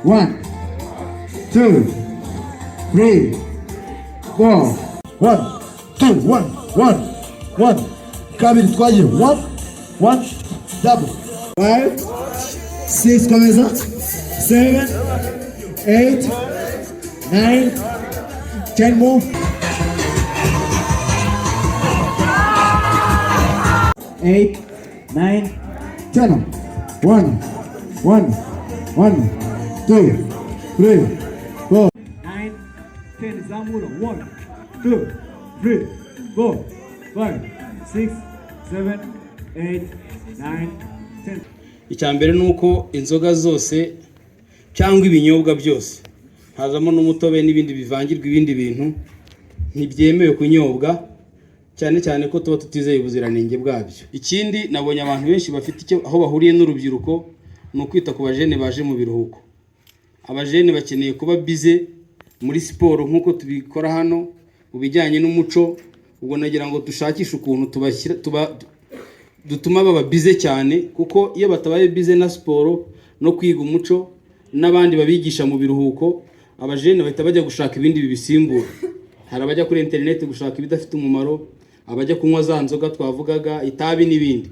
1, 2, 3, 4. 1, 2, 1, 1, 1. Kabiri twaje. 1, 1, double. 5, 6 começa. 7, 8, 9, 10 more. 8, 9, 10. 1, 1, 1, 2, 3, 4. 9, 10. Zamura. 1, 2, 3, 4, 5, 6, 7, 8, 9, 10. Icyambere nuko inzoga zose cyangwa ibinyobwa byose hazamo n'umutobe n'ibindi bivangirwa ibindi bintu ntibyemewe kunyobwa, cyane cyane ko tuba tutizeye ubuziranenge bwabyo. Ikindi nabonye abantu benshi bafite icyo aho bahuriye n'urubyiruko no kwita ku bajene baje mu biruhuko. Abajene bakeneye kuba bize muri siporo nkuko tubikora hano ubijyanye n'umuco. Ubwo nagira ngo dushakishe ukuntu dutuma baba bize cyane, kuko iyo batabaye bize na siporo no kwiga umuco n'abandi babigisha mu biruhuko, abajene bahita bajya gushaka ibindi bibisimbura. Hari abajya kuri internet gushaka ibidafite umumaro, abajya kunywa za nzoga twavugaga, itabi n'ibindi.